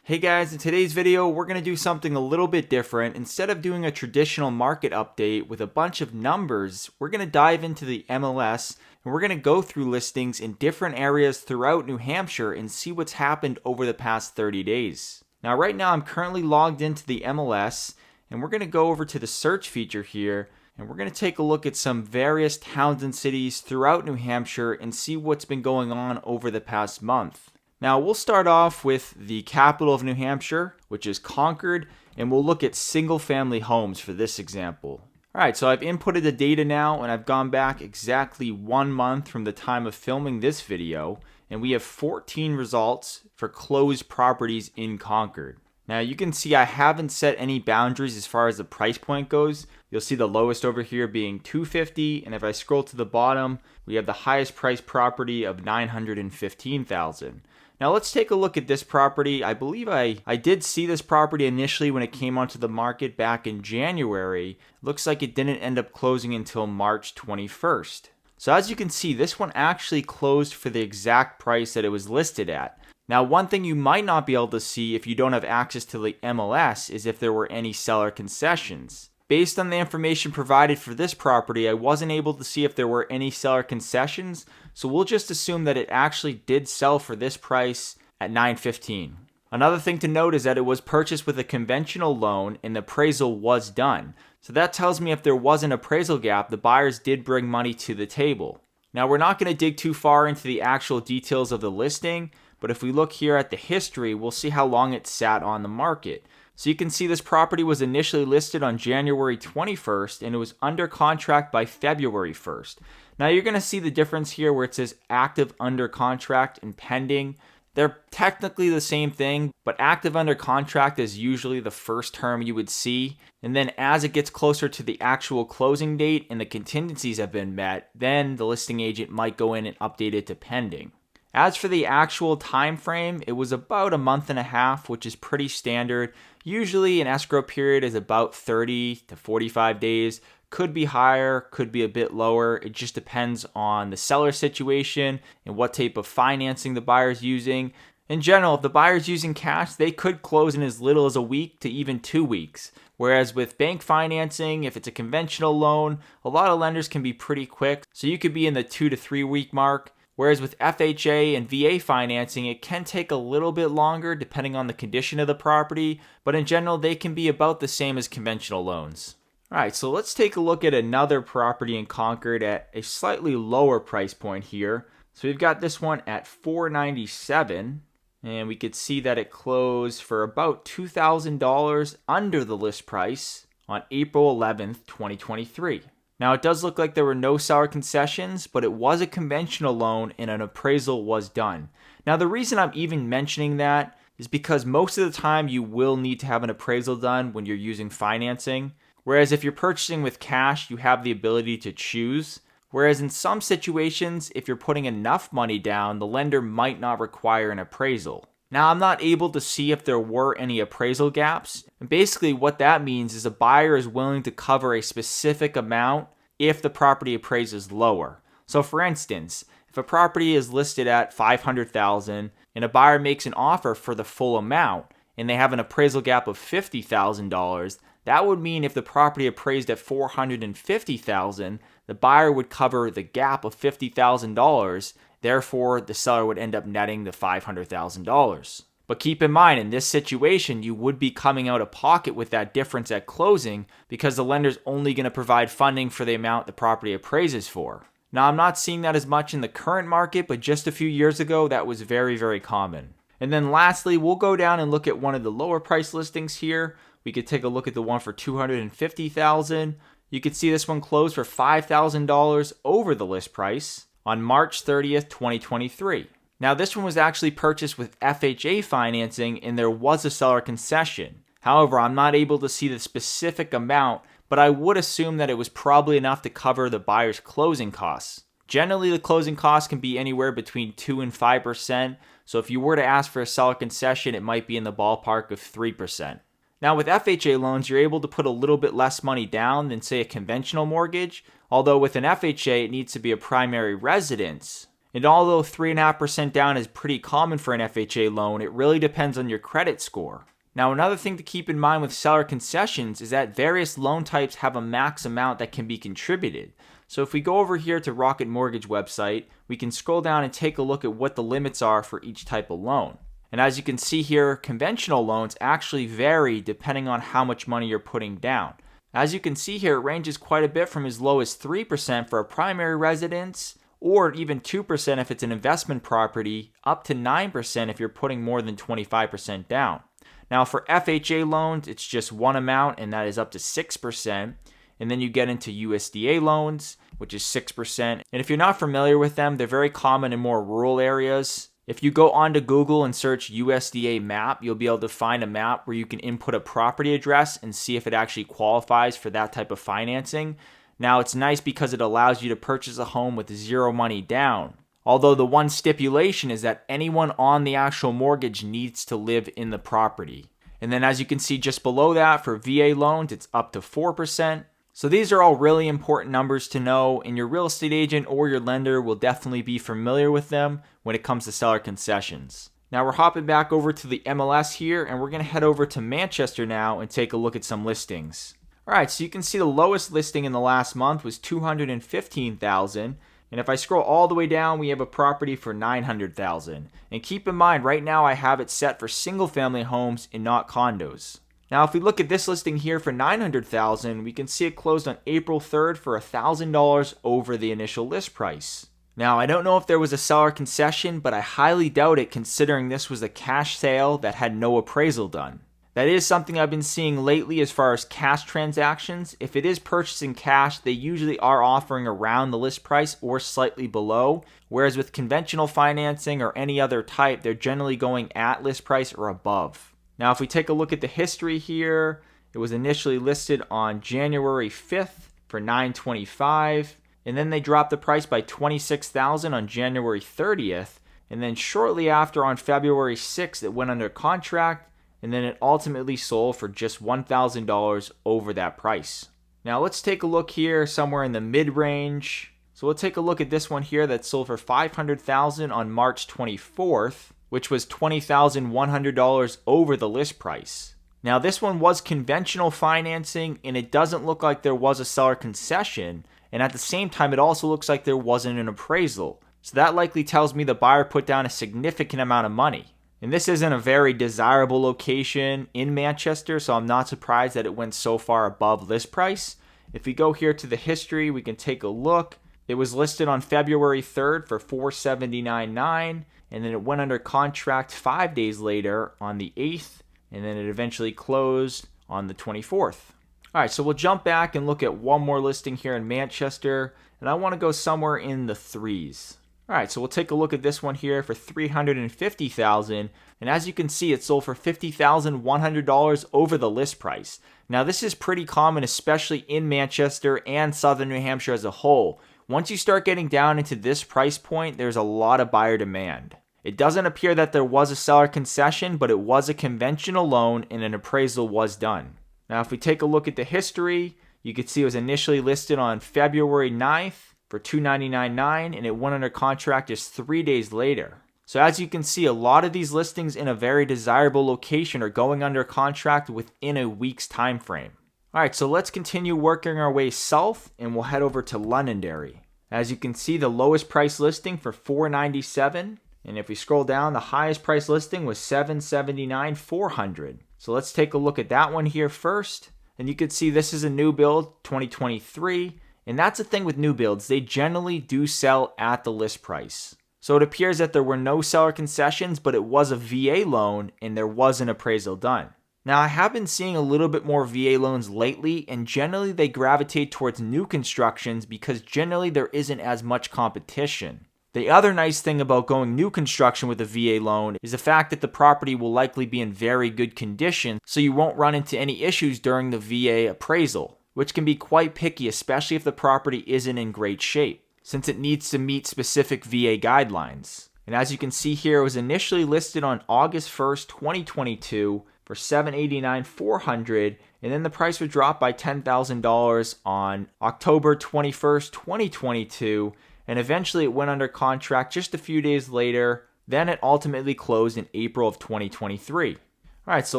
Hey guys, in today's video, we're going to do something a little bit different. Instead of doing a traditional market update with a bunch of numbers, we're going to dive into the MLS and we're going to go through listings in different areas throughout New Hampshire and see what's happened over the past 30 days. Now, right now, I'm currently logged into the MLS and we're going to go over to the search feature here and we're going to take a look at some various towns and cities throughout New Hampshire and see what's been going on over the past month. Now, we'll start off with the capital of New Hampshire, which is Concord, and we'll look at single-family homes for this example. All right, so I've inputted the data now, and I've gone back exactly 1 month from the time of filming this video, and we have 14 results for closed properties in Concord. Now, you can see I haven't set any boundaries as far as the price point goes. You'll see the lowest over here being $250, and if I scroll to the bottom, we have the highest priced property of $915,000. Now let's take a look at this property. I believe I did see this property initially when it came onto the market back in January. Looks like it didn't end up closing until March 21st. So as you can see, this one actually closed for the exact price that it was listed at. Now, one thing you might not be able to see if you don't have access to the MLS is if there were any seller concessions. Based on the information provided for this property, I wasn't able to see if there were any seller concessions, so we'll just assume that it actually did sell for this price at $915,000. Another thing to note is that it was purchased with a conventional loan and the appraisal was done. So that tells me if there was an appraisal gap, the buyers did bring money to the table. Now, we're not going to dig too far into the actual details of the listing, but if we look here at the history, we'll see how long it sat on the market. So you can see this property was initially listed on January 21st and it was under contract by February 1st. Now you're going to see the difference here where it says active under contract and pending. They're technically the same thing, but active under contract is usually the first term you would see. And then as it gets closer to the actual closing date and the contingencies have been met, then the listing agent might go in and update it to pending. As for the actual time frame, it was about a month and a half, which is pretty standard. Usually an escrow period is about 30 to 45 days. Could be higher, could be a bit lower. It just depends on the seller situation and what type of financing the buyer's using. In general, if the buyer's using cash, they could close in as little as a week to even 2 weeks. Whereas with bank financing, if it's a conventional loan, a lot of lenders can be pretty quick. So you could be in the 2 to 3 week mark. Whereas with FHA and VA financing, it can take a little bit longer depending on the condition of the property, but in general, they can be about the same as conventional loans. All right, so let's take a look at another property in Concord at a slightly lower price point here. So we've got this one at $497, and we could see that it closed for about $2,000 under the list price on April 11th, 2023. Now, it does look like there were no seller concessions, but it was a conventional loan and an appraisal was done. Now, the reason I'm even mentioning that is because most of the time you will need to have an appraisal done when you're using financing. Whereas if you're purchasing with cash, you have the ability to choose. Whereas in some situations, if you're putting enough money down, the lender might not require an appraisal. Now, I'm not able to see if there were any appraisal gaps. And basically what that means is a buyer is willing to cover a specific amount if the property appraises lower. So for instance, if a property is listed at $500,000 and a buyer makes an offer for the full amount and they have an appraisal gap of $50,000, that would mean if the property appraised at $450,000, the buyer would cover the gap of $50,000. Therefore, the seller would end up netting the $500,000. But keep in mind, in this situation, you would be coming out of pocket with that difference at closing because the lender's only going to provide funding for the amount the property appraises for. Now, I'm not seeing that as much in the current market, but just a few years ago, that was very, very common. And then lastly, we'll go down and look at one of the lower price listings here. We could take a look at the one for $250,000. You could see this one closed for $5,000 over the list price on March 30th, 2023. Now, this one was actually purchased with FHA financing and there was a seller concession. However, I'm not able to see the specific amount, but I would assume that it was probably enough to cover the buyer's closing costs. Generally, the closing costs can be anywhere between 2 and 5%, so if you were to ask for a seller concession, it might be in the ballpark of 3%. Now, with FHA loans, you're able to put a little bit less money down than, say, a conventional mortgage, although with an FHA, it needs to be a primary residence. And although 3.5% down is pretty common for an FHA loan, it really depends on your credit score. Now, another thing to keep in mind with seller concessions is that various loan types have a max amount that can be contributed. So if we go over here to Rocket Mortgage website, we can scroll down and take a look at what the limits are for each type of loan. And as you can see here, conventional loans actually vary depending on how much money you're putting down. As you can see here, it ranges quite a bit from as low as 3% for a primary residence, or even 2% if it's an investment property, up to 9% if you're putting more than 25% down. Now for FHA loans, it's just one amount, and that is up to 6%. And then you get into USDA loans, which is 6%. And if you're not familiar with them, they're very common in more rural areas. If you go onto Google and search USDA map, you'll be able to find a map where you can input a property address and see if it actually qualifies for that type of financing. Now, it's nice because it allows you to purchase a home with zero money down. Although the one stipulation is that anyone on the actual mortgage needs to live in the property. And then as you can see just below that, for VA loans, it's up to 4%. So these are all really important numbers to know, and your real estate agent or your lender will definitely be familiar with them when it comes to seller concessions. Now we're hopping back over to the MLS here, and we're going to head over to Manchester now and take a look at some listings. Alright, so you can see the lowest listing in the last month was $215,000. And if I scroll all the way down, we have a property for $900,000. And keep in mind, right now I have it set for single family homes and not condos. Now, if we look at this listing here for $900,000, we can see it closed on April 3rd for $1,000 over the initial list price. Now, I don't know if there was a seller concession, but I highly doubt it considering this was a cash sale that had no appraisal done. That is something I've been seeing lately as far as cash transactions. If it is purchased in cash, they usually are offering around the list price or slightly below, whereas with conventional financing or any other type, they're generally going at list price or above. Now, if we take a look at the history here, it was initially listed on January 5th for $925, and then they dropped the price by $26,000 on January 30th, and then shortly after on February 6th, it went under contract, and then it ultimately sold for just $1,000 over that price. Now, let's take a look here somewhere in the mid-range. So we'll take a look at this one here that sold for $500,000 on March 24th, which was $20,100 over the list price. Now, this one was conventional financing, and it doesn't look like there was a seller concession, and at the same time, it also looks like there wasn't an appraisal. So that likely tells me the buyer put down a significant amount of money. And this isn't a very desirable location in Manchester, so I'm not surprised that it went so far above list price. If we go here to the history, we can take a look. It was listed on February 3rd for $479,900. And then it went under contract 5 days later on the 8th, and then it eventually closed on the 24th. All right, so we'll jump back and look at one more listing here in Manchester, and I want to go somewhere in the threes. All right, so we'll take a look at this one here for $350,000, and as you can see, it sold for $50,100 over the list price. Now, this is pretty common, especially in Manchester and southern New Hampshire as a whole. Once you start getting down into this price point, there's a lot of buyer demand. It doesn't appear that there was a seller concession, but it was a conventional loan and an appraisal was done. Now, if we take a look at the history, you can see it was initially listed on February 9th for $299,900, and it went under contract just 3 days later. So as you can see, a lot of these listings in a very desirable location are going under contract within a week's time frame. Alright, so let's continue working our way south, and we'll head over to Londonderry. As you can see, the lowest price listing for $497,000, and if we scroll down, the highest price listing was $779,400. So let's take a look at that one here first. And you can see this is a new build, 2023, and that's the thing with new builds, they generally do sell at the list price. So it appears that there were no seller concessions, but it was a VA loan and there was an appraisal done. Now, I have been seeing a little bit more VA loans lately, and generally they gravitate towards new constructions because generally there isn't as much competition. The other nice thing about going new construction with a VA loan is the fact that the property will likely be in very good condition, so you won't run into any issues during the VA appraisal, which can be quite picky, especially if the property isn't in great shape, since it needs to meet specific VA guidelines. And as you can see here, it was initially listed on August 1st, 2022 for $789,400, and then the price would drop by $10,000 on October 21st, 2022, and eventually it went under contract just a few days later. Then it ultimately closed in April of 2023. All right, so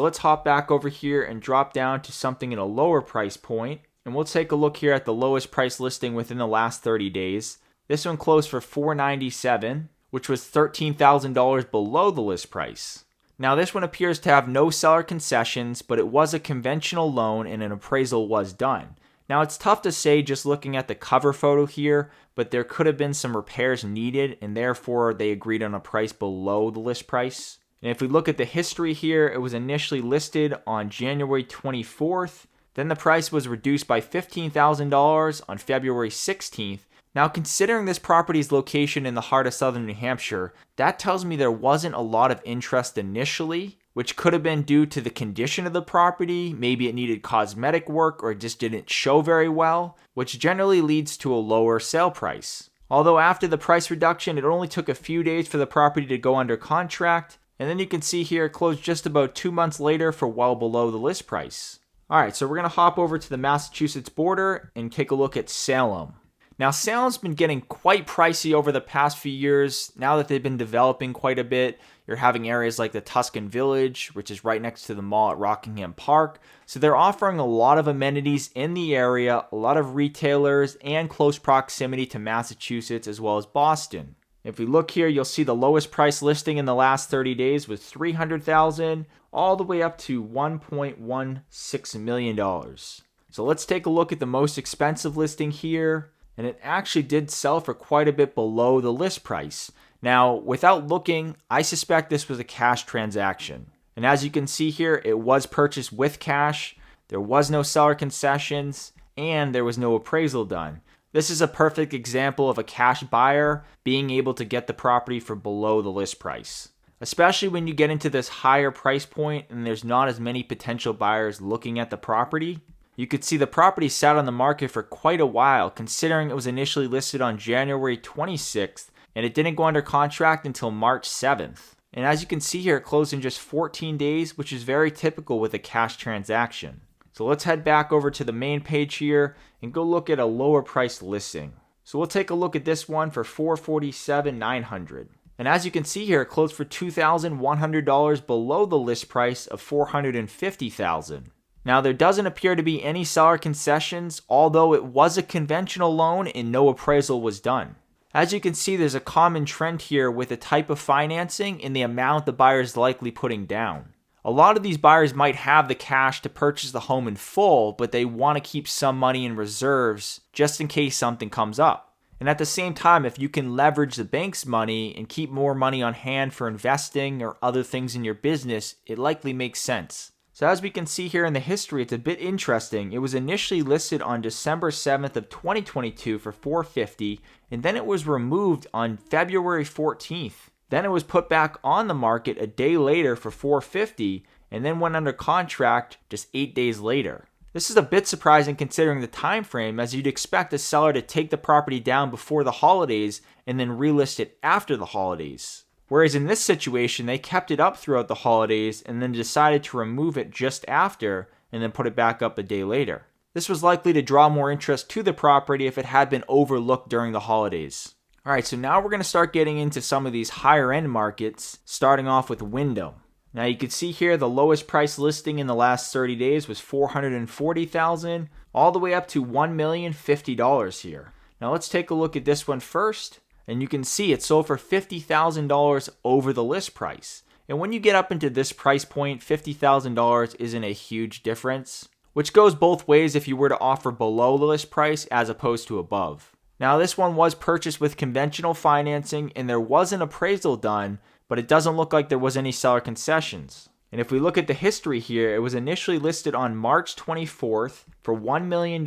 let's hop back over here and drop down to something in a lower price point. And we'll take a look here at the lowest price listing within the last 30 days. This one closed for $497, which was $13,000 below the list price. Now this one appears to have no seller concessions, but it was a conventional loan and an appraisal was done. Now it's tough to say just looking at the cover photo here, but there could have been some repairs needed and therefore they agreed on a price below the list price. And if we look at the history here, it was initially listed on January 24th. Then the price was reduced by $15,000 on February 16th. Now, considering this property's location in the heart of southern New Hampshire, that tells me there wasn't a lot of interest initially, which could have been due to the condition of the property. Maybe it needed cosmetic work or it just didn't show very well, which generally leads to a lower sale price. Although after the price reduction, it only took a few days for the property to go under contract. And then you can see here it closed just about 2 months later for well below the list price. Alright, so we're going to hop over to the Massachusetts border and take a look at Salem. Now Salem's been getting quite pricey over the past few years. Now that they've been developing quite a bit, you're having areas like the Tuscan Village, which is right next to the mall at Rockingham Park. So they're offering a lot of amenities in the area, a lot of retailers, and close proximity to Massachusetts as well as Boston. If we look here, you'll see the lowest price listing in the last 30 days was $300,000 all the way up to $1.16 million. So let's take a look at the most expensive listing here. And it actually did sell for quite a bit below the list price. Now, without looking, I suspect this was a cash transaction. And as you can see here, it was purchased with cash. There was no seller concessions and there was no appraisal done. This is a perfect example of a cash buyer being able to get the property for below the list price. Especially when you get into this higher price point and there's not as many potential buyers looking at the property. You could see the property sat on the market for quite a while, considering it was initially listed on January 26th and it didn't go under contract until March 7th. And as you can see here, it closed in just 14 days, which is very typical with a cash transaction. So let's head back over to the main page here and go look at a lower priced listing. So we'll take a look at this one for $447,900. And as you can see here, it closed for $2,100 below the list price of $450,000. Now there doesn't appear to be any seller concessions, although it was a conventional loan and no appraisal was done. As you can see, there's a common trend here with the type of financing and the amount the buyer is likely putting down. A lot of these buyers might have the cash to purchase the home in full, but they want to keep some money in reserves just in case something comes up. And at the same time, if you can leverage the bank's money and keep more money on hand for investing or other things in your business, it likely makes sense. So as we can see here in the history, it's a bit interesting. It was initially listed on December 7th of 2022 for $450,000, and then it was removed on February 14th. Then it was put back on the market a day later for $450,000 and then went under contract just 8 days later. This is a bit surprising considering the time frame, as you'd expect a seller to take the property down before the holidays and then relist it after the holidays. Whereas in this situation, they kept it up throughout the holidays and then decided to remove it just after and then put it back up a day later. This was likely to draw more interest to the property if it had been overlooked during the holidays. Alright, so now we're going to start getting into some of these higher end markets, starting off with Wyndham. Now you can see here the lowest price listing in the last 30 days was $440,000, all the way up to $1,050,000 here. Now let's take a look at this one first, and you can see it sold for $50,000 over the list price. And when you get up into this price point, $50,000 isn't a huge difference, which goes both ways if you were to offer below the list price as opposed to above. Now this one was purchased with conventional financing and there was an appraisal done, but it doesn't look like there was any seller concessions. And if we look at the history here, it was initially listed on March 24th for $1 million,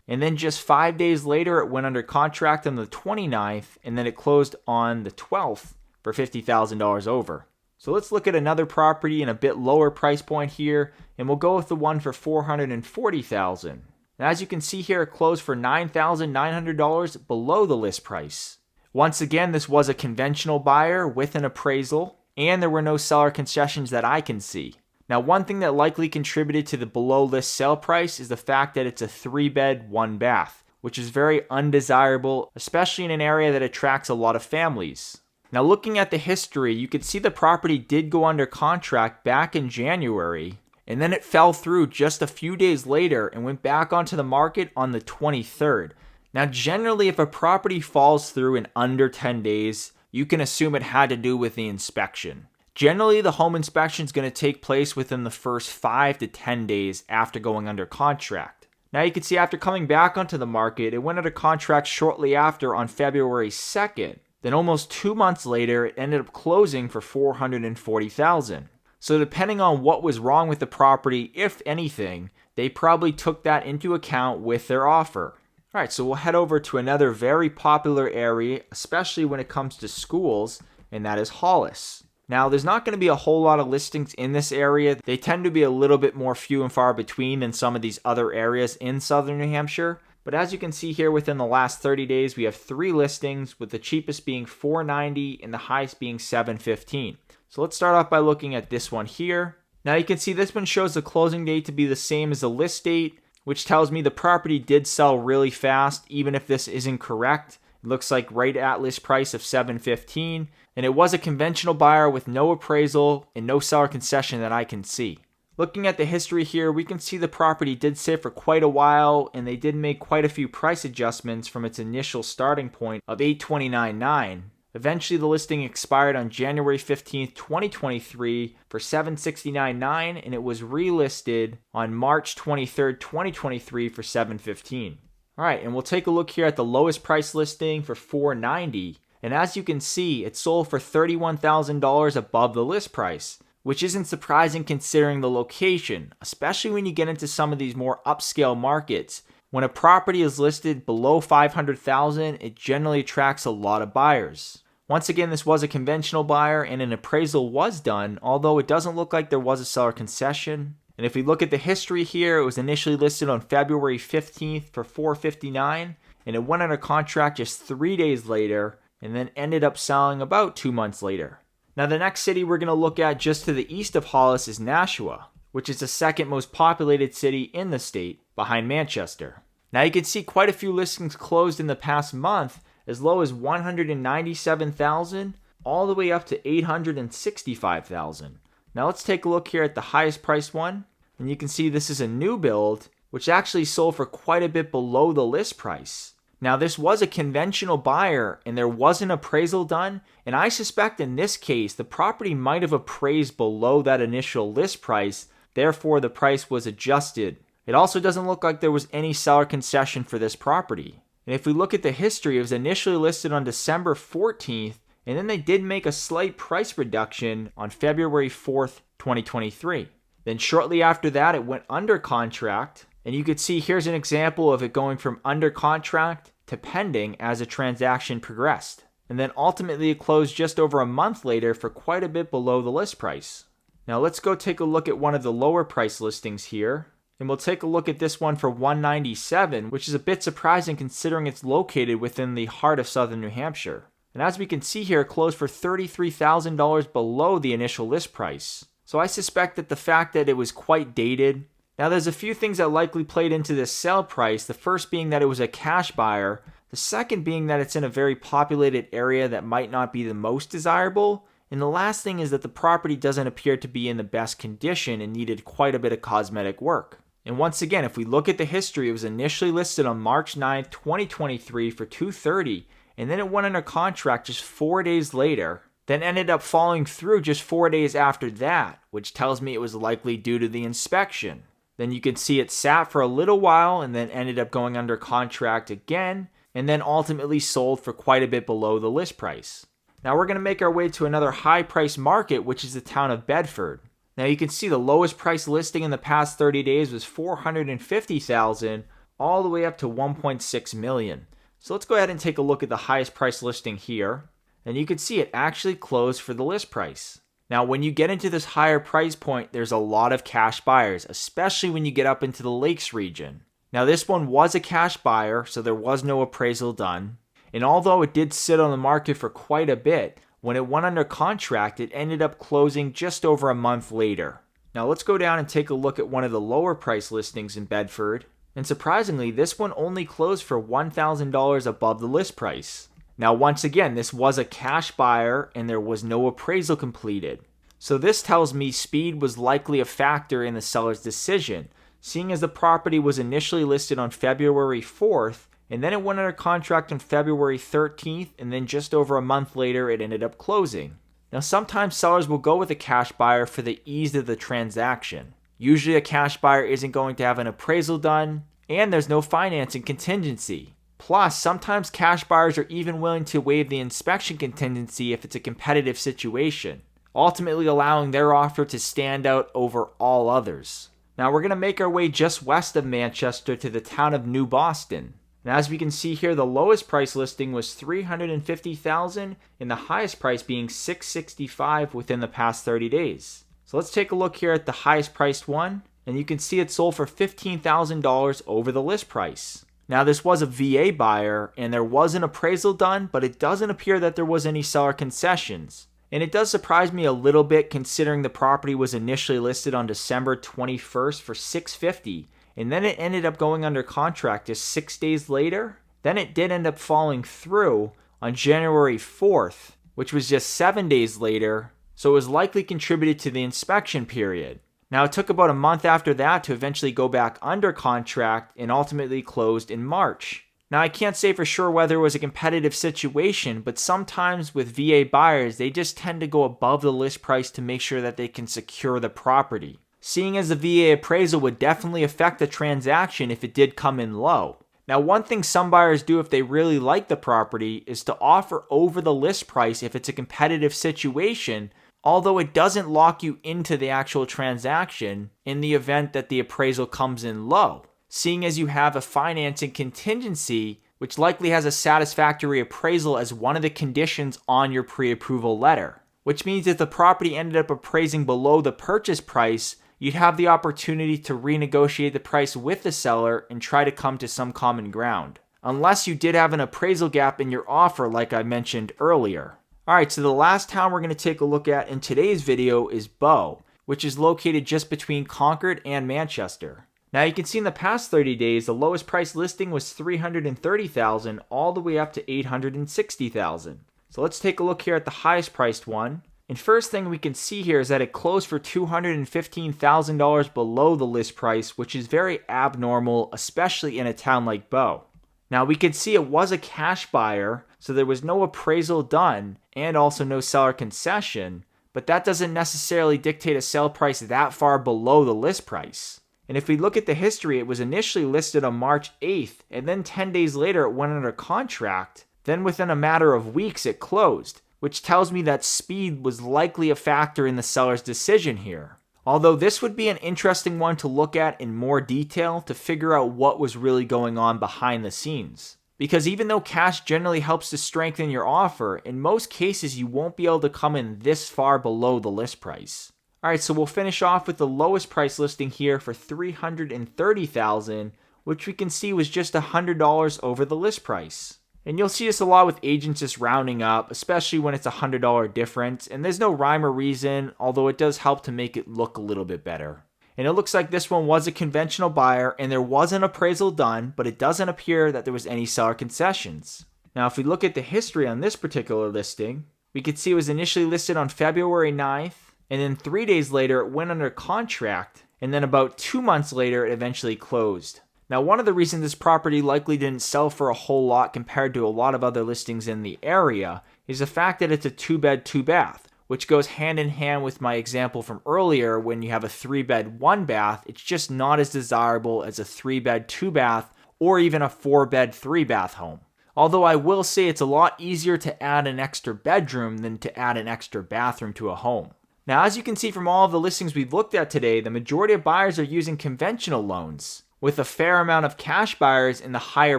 and then just 5 days later it went under contract on the 29th, and then it closed on the 12th for $50,000 over. So let's look at another property in a bit lower price point here, and we'll go with the one for $440,000. And as you can see here, it closed for $9,900 below the list price. Once again, this was a conventional buyer with an appraisal, and there were no seller concessions that I can see. Now, one thing that likely contributed to the below list sale price is the fact that it's a 3-bed, 1-bath, which is very undesirable, especially in an area that attracts a lot of families. Now, looking at the history, you can see the property did go under contract back in January, and then it fell through just a few days later and went back onto the market on the 23rd. Now, generally, if a property falls through in under 10 days, you can assume it had to do with the inspection. Generally, the home inspection is going to take place within the first 5 to 10 days after going under contract. Now, you can see after coming back onto the market, it went under contract shortly after on February 2nd. Then almost 2 months later, it ended up closing for $440,000. So depending on what was wrong with the property, if anything, they probably took that into account with their offer. All right, so we'll head over to another very popular area, especially when it comes to schools, and that is Hollis. Now, there's not going to be a whole lot of listings in this area. They tend to be a little bit more few and far between than some of these other areas in southern New Hampshire. But as you can see here, within the last 30 days, we have 3 listings, with the cheapest being $490 and the highest being $715. So let's start off by looking at this one here. Now you can see this one shows the closing date to be the same as the list date, which tells me the property did sell really fast, even if this isn't correct. It looks like right at list price of $715, and it was a conventional buyer with no appraisal and no seller concession that I can see. Looking at the history here, we can see the property did sit for quite a while, and they did make quite a few price adjustments from its initial starting point of $829,900. Eventually, the listing expired on January 15th, 2023 for $769,900, and it was relisted on March 23rd, 2023 for $715,000. All right, and we'll take a look here at the lowest price listing for $490,000, and as you can see, it sold for $31,000 above the list price, which isn't surprising considering the location, especially when you get into some of these more upscale markets. When a property is listed below $500,000, it generally attracts a lot of buyers. Once again, this was a conventional buyer and an appraisal was done, although it doesn't look like there was a seller concession. And if we look at the history here, it was initially listed on February 15th for $459,000, and it went under contract just 3 days later and then ended up selling about 2 months later. Now, the next city we're going to look at just to the east of Hollis is Nashua, which is the second most populated city in the state, behind Manchester. Now, you can see quite a few listings closed in the past month, as low as $197,000 all the way up to $865,000. Now, let's take a look here at the highest priced one, and you can see this is a new build, which actually sold for quite a bit below the list price. Now, this was a conventional buyer and there was an appraisal done, and I suspect in this case the property might have appraised below that initial list price, therefore the price was adjusted. It also doesn't look like there was any seller concession for this property. And if we look at the history, it was initially listed on December 14th, and then they did make a slight price reduction on February 4th, 2023. Then shortly after that, it went under contract. And you could see here's an example of it going from under contract to pending as the transaction progressed. And then ultimately it closed just over a month later for quite a bit below the list price. Now let's go take a look at one of the lower price listings here. And we'll take a look at this one for $197,000, which is a bit surprising considering it's located within the heart of southern New Hampshire. And as we can see here, it closed for $33,000 below the initial list price. So I suspect that the fact that it was quite dated. Now, there's a few things that likely played into this sale price, the first being that it was a cash buyer, the second being that it's in a very populated area that might not be the most desirable, and the last thing is that the property doesn't appear to be in the best condition and needed quite a bit of cosmetic work. And once again, if we look at the history, it was initially listed on March 9th, 2023 for $230,000, and then it went under contract just 4 days later, then ended up falling through just 4 days after that, which tells me it was likely due to the inspection. Then you can see it sat for a little while and then ended up going under contract again, and then ultimately sold for quite a bit below the list price. Now we're going to make our way to another high price market, which is the town of Bedford. Now you can see the lowest price listing in the past 30 days was $450,000 all the way up to $1.6 million. So let's go ahead and take a look at the highest price listing here, and you can see it actually closed for the list price. Now, when you get into this higher price point, there's a lot of cash buyers, especially when you get up into the Lakes region. Now, this one was a cash buyer, so there was no appraisal done. And although it did sit on the market for quite a bit, when it went under contract, it ended up closing just over a month later. Now, let's go down and take a look at one of the lower price listings in Bedford. And surprisingly, this one only closed for $1,000 above the list price. Now, once again, this was a cash buyer and there was no appraisal completed. So this tells me speed was likely a factor in the seller's decision, seeing as the property was initially listed on February 4th, and then it went under contract on February 13th, and then just over a month later, it ended up closing. Now, sometimes sellers will go with a cash buyer for the ease of the transaction. Usually a cash buyer isn't going to have an appraisal done, and there's no financing contingency. Plus, sometimes cash buyers are even willing to waive the inspection contingency if it's a competitive situation, ultimately allowing their offer to stand out over all others. Now we're going to make our way just west of Manchester to the town of New Boston. And as we can see here, the lowest price listing was $350,000 and the highest price being $665,000 within the past 30 days. So let's take a look here at the highest priced one, and you can see it sold for $15,000 over the list price. Now this was a VA buyer and there was an appraisal done, but it doesn't appear that there was any seller concessions. And it does surprise me a little bit considering the property was initially listed on December 21st for $650,000, and then it ended up going under contract just 6 days later. Then it did end up falling through on January 4th, which was just 7 days later, so it was likely contributed to the inspection period. Now it took about a month after that to eventually go back under contract and ultimately closed in March. Now I can't say for sure whether it was a competitive situation, but sometimes with VA buyers, they just tend to go above the list price to make sure that they can secure the property. Seeing as the VA appraisal would definitely affect the transaction if it did come in low. Now one thing some buyers do if they really like the property is to offer over the list price if it's a competitive situation, although it doesn't lock you into the actual transaction in the event that the appraisal comes in low, seeing as you have a financing contingency which likely has a satisfactory appraisal as one of the conditions on your pre-approval letter. Which means if the property ended up appraising below the purchase price, you'd have the opportunity to renegotiate the price with the seller and try to come to some common ground, unless you did have an appraisal gap in your offer like I mentioned earlier. Alright, so the last town we're going to take a look at in today's video is Bow, which is located just between Concord and Manchester. Now you can see in the past 30 days, the lowest price listing was $330,000 all the way up to $860,000. So let's take a look here at the highest priced one. And first thing we can see here is that it closed for $215,000 below the list price, which is very abnormal, especially in a town like Bow. Now we can see it was a cash buyer, so there was no appraisal done and also no seller concession, but that doesn't necessarily dictate a sale price that far below the list price. And if we look at the history, it was initially listed on March 8th, and then 10 days later it went under contract. Then within a matter of weeks it closed, which tells me that speed was likely a factor in the seller's decision here. Although this would be an interesting one to look at in more detail to figure out what was really going on behind the scenes. Because even though cash generally helps to strengthen your offer, in most cases you won't be able to come in this far below the list price. Alright, so we'll finish off with the lowest price listing here for $330,000, which we can see was just $100 over the list price. And you'll see this a lot with agents just rounding up, especially when it's a $100 difference, and there's no rhyme or reason, although it does help to make it look a little bit better. And it looks like this one was a conventional buyer and there was an appraisal done, but it doesn't appear that there was any seller concessions. Now if we look at the history on this particular listing, we can see it was initially listed on February 9th, and then 3 days later it went under contract, and then about 2 months later it eventually closed. Now one of the reasons this property likely didn't sell for a whole lot compared to a lot of other listings in the area is the fact that it's a 2-bed, 2-bath, which goes hand in hand with my example from earlier when you have a 3-bed, 1-bath. It's just not as desirable as a 3-bed, 2-bath or even a 4-bed, 3-bath home. Although I will say it's a lot easier to add an extra bedroom than to add an extra bathroom to a home. Now as you can see from all of the listings we've looked at today, the majority of buyers are using conventional loans, with a fair amount of cash buyers in the higher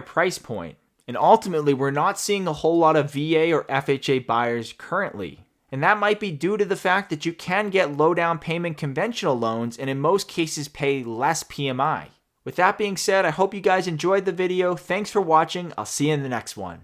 price point. And ultimately, we're not seeing a whole lot of VA or FHA buyers currently. And that might be due to the fact that you can get low down payment conventional loans and in most cases pay less PMI. With that being said, I hope you guys enjoyed the video. Thanks for watching. I'll see you in the next one.